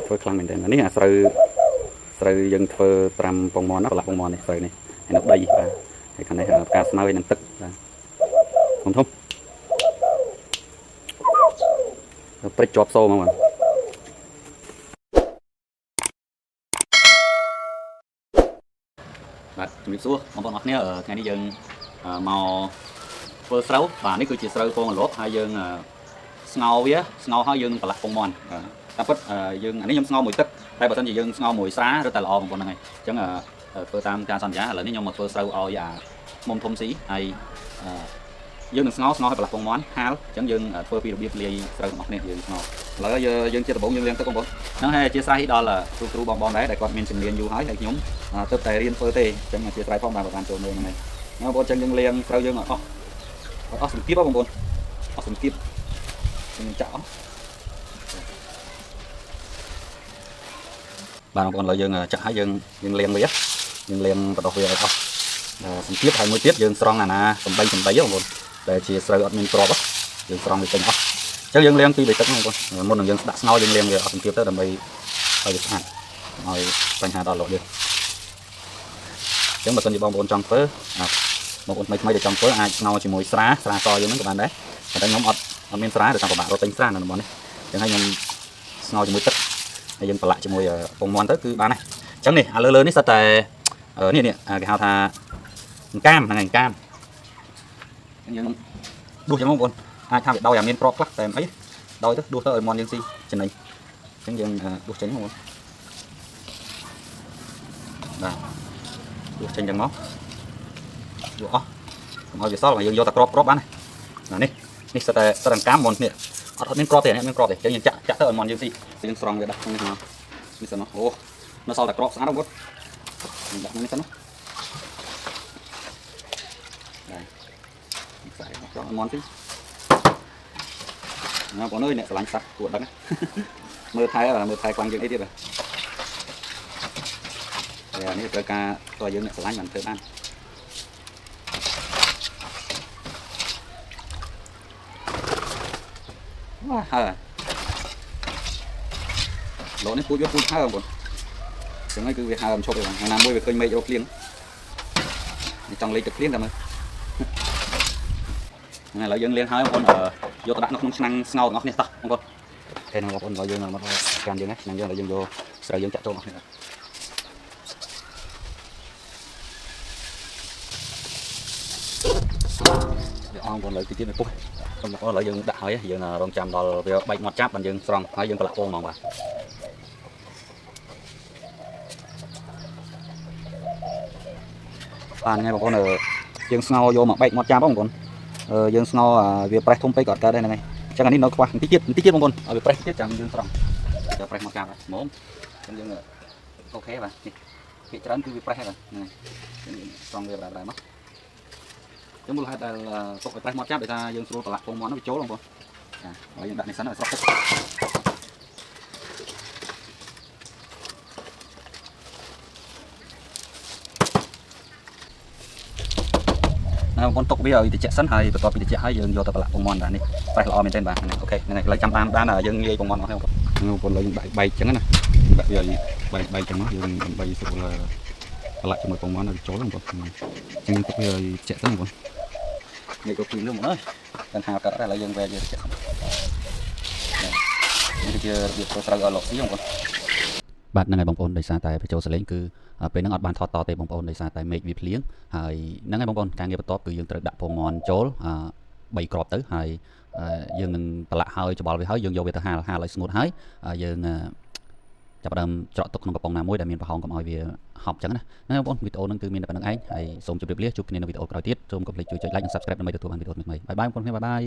ធ្វើខ្លាំងមែនទេនេះអាស្រូវយើងធ្វើ5ពងមាន់ណាប្រឡាក់ពងមាន់នេះស្រូវនេះហើយនៅដីបាទហើយខាងនេះផ្កាស្មៅហើយនឹងទឹកបាទធំព្រិចជាប់សូមកបាទជំរាបសួរបងប្អូនអរគ្នាថ្ងៃនេះយើងមកធ្វើស្រូវបាទនេះគឺជាស្រូវពងអន្លប់ហើយយើងស្ងោរវាស្ងោរហើយយើងនឹងប្រឡាក់ពងមាន់តែពិតយើងអានេះខ្ញុំស្ងោរមួយទឹកតែបើមិនជាយើងស្ងោរមួយស្រារឹតតែល្អបងប្អូនហ្នឹងហើយអញ្ចឹងធ្វើតាមការសន្យាឥឡូវនេះខ្ញុំមកធ្វើស្រូវឲ្យមុំធំស៊ីហើយយើងនឹងស្ងោរឲ្យប្រឡាក់ពងមាន់ហាលអញ្ចឹងយើងធ្វើពីរបៀបលាយស្រូវរបស់គ្នាយើងស្ងោរឥឡូវយើងជាដំបូងយើងលាងទឹកបងប្អូនហ្នឹងហើយអធិស្ឋានដល់គ្រូបងប្អូនដែរដែលគាត់មានជំនាញយូរហើយខ្ញុំទើបតែរៀនធ្វើទេអញ្ចឹងអធិស្ឋានផងបានចូលមើលហ្នឹងហើយបងប្អូនអញ្ចឹងយើងលាងស្រូវយើងអស់សម្ពាធបងប្អូនអស់សម្ពាធយើងចាក់អស់បាទបងប្អូនឥឡូវយើងចាក់ហើយយើងលាងវាយើងលាងបដោះវាឲ្យអស់សម្ពាធហើយមួយទៀតយើងស្រង់អាណាសំដីបងប្អូនដែលជាស្រូវអត់មានក្របយើងស្រង់វាចេញអស់អញ្ចឹងយើងលាងពី3ទឹកបងប្អូនមុននឹងយើងដាក់ស្ងោរយើងលាងវាអស់សម្ពាធទៅដើម្បីឲ្យវាស្អាតឲ្យបញ្ហាដល់លោកយើងអញ្ចឹងបើសិនជាបងប្អូនចង់ធ្វើបងប្អូនថ្មីដែលចង់ធ្វើអាចស្ងោរជាមួយស្រាសយើងហ្នឹងក៏បានដែរតែខ្ញុំអត់មានស្រាដោយសារពិបាករកទិញស្រានៅតំបន់នេះអញ្ចឹងហើយខ្ញុំស្ងោរជាមួយទឹកហើយយើងប្រឡាក់ជាមួយពងមាន់ទៅគឺបានហើយអញ្ចឹងនេះលើនេះសិតតែនេះគេហៅថាកាមហ្នឹងឯងកាមយើងដួសចឹងបងប្អូនអាចថាវាដោយមានក្របខ្លះតែអីដោយទៅដួសទៅឲ្យមាន់យើងស៊ីចំណេញអញ្ចឹងយើងដួសចេញបងប្អូនបាទដួសចេញចឹងមកដួសអស់កុំឲ្យវាសល់ហើយយើងយកតែក្របបានហើយនេះសិតតែកាមមាន់នេះអត់មានក្របទេមានក្របទេអញ្ចឹងយើងចាក់ទៅឲ្យមាន់យើងស៊ីយើងស្រង់វាដាក់ក្នុងនេះមកនេះសិនអូនៅសល់តែក្របស្អាតបងប្អូនដាក់នេះសិនណាខ្សែមកស្រង់ឲ្យមាន់ស៊ីណាបងអើយអ្នកឆ្លាញ់សត្វគួរដឹងមើលថែខ្លាំងជាងអីទៀតហើយនេះត្រូវការតើយើងអ្នកឆ្លាញ់បានធ្វើបានវ៉ាហើយលោនេះពូជហើបងប្អូនចឹងហើយគឺវាហើមិនឈប់ទេបងណាមួយវាឃើញមេឃរកភ្លៀងនេះចង់លេខទឹកភ្លៀងតែមើលឥឡូវយើងលាងហើយបងប្អូនយកទៅដាក់នៅក្នុងឆ្នាំងស្ងោរទាំងអស់គ្នាតោះបងប្អូនអូខេបងប្អូនឥឡូវយើងមកកាន់យើងណាឆ្នាំងយើងឥឡូវយើងយកស្រូវយើងចាក់ចូលអស់គ្នាអងបងឥឡូវទីទៀតមិនពុះបងប្អូនឥឡូវយើងដាក់ហើយយើងរងចាំដល់វាបែកមាត់ចាប់បានយើងស្រង់ហើយយើងប្រឡាក់ពងហ្មងបាទហ្នឹងហើយបងប្អូនយើងស្ងោរយកមកបែកមាត់ចាប់បងប្អូនយើងស្ងោរវាប្រេះធំពេកក៏អត់កើតដែរហ្នឹងហើយអញ្ចឹងអានេះនៅខ្វះបន្តិចទៀតបងប្អូនឲ្យវាប្រេះទៀតចាំយើងស្រង់យកប្រេះមកចាប់ហ្មងអញ្ចឹងយើងអូខេបាទនេះភាគច្រើនគឺវាប្រេះហើយបាទហ្នឹងស្រង់វាដែរមកចឹងមូលហេតុដែលទុកឲ្យប្រេះមាត់ចាប់ដោយថាយើងស្រួលប្រឡាក់ពងមាន់nóចូលបងប្អូនហើយយើងដាក់នេះសិនឲ្យស្រក់ទឹកបងប្អូនទុកវាឲ្យត្រជាក់សិនហើយបន្ទាប់ពីត្រជាក់ហើយយើងយកទៅប្រឡាក់ពងមាន់បាទនេះប្រេះល្អមែនទែនបាទអូខេហ្នឹងហើយឥឡូវចាំបានយើងងាយពងមាន់មកហើយបងប្អូនឥឡូវយើងបែកចឹងណាដាក់វាឲ្យបែកចឹងមកយើងដើម្បីស្រួលប្រឡាក់ជាមួយពងមាន់ឲ្យចូលបងប្អូនចឹងទុកវាឲ្យត្រជាក់សិនបងប្អូននេះក៏ពីលំអើយដល់ថាកើតឥឡូវយើងវែកវាចេះនេះជារបៀបធ្វើស្រូវឲ្យលោកស៊ីបងប្អូនបាទហ្នឹងហើយបងប្អូនដោយសារតែបញ្ចូលសលេងគឺពេលហ្នឹងអត់បានថតតទេបងប្អូនដោយសារតែមេឃវាភ្លៀងហើយហ្នឹងហើយបងប្អូនការងារបន្ទាប់គឺយើងត្រូវដាក់ពងមាន់ចូល3គ្រាប់ទៅហើយយើងនឹងប្រឡាក់ហើយច្បល់វាហើយយើងយកវាទៅហាលឲ្យស្ងួតហើយយើងចាប់ដើមច្រកទុកក្នុងកំប៉ុងណាមួយដែលមានប្រហោងកុំឲ្យវាហប់ចឹងណាហ្នឹងបងប្អូនវីដេអូហ្នឹងគឺមានតែប៉ុណ្្នឹងឯងហើយសូមជម្រាបលាជួបគ្នានៅវីដេអូក្រោយទៀតសូមកុំភ្លេចជួយចុច like និង subscribe ដើម្បីទទួលបានវីដេអូថ្មីៗបាយបាយបងប្អូនគ្នាបាយបាយ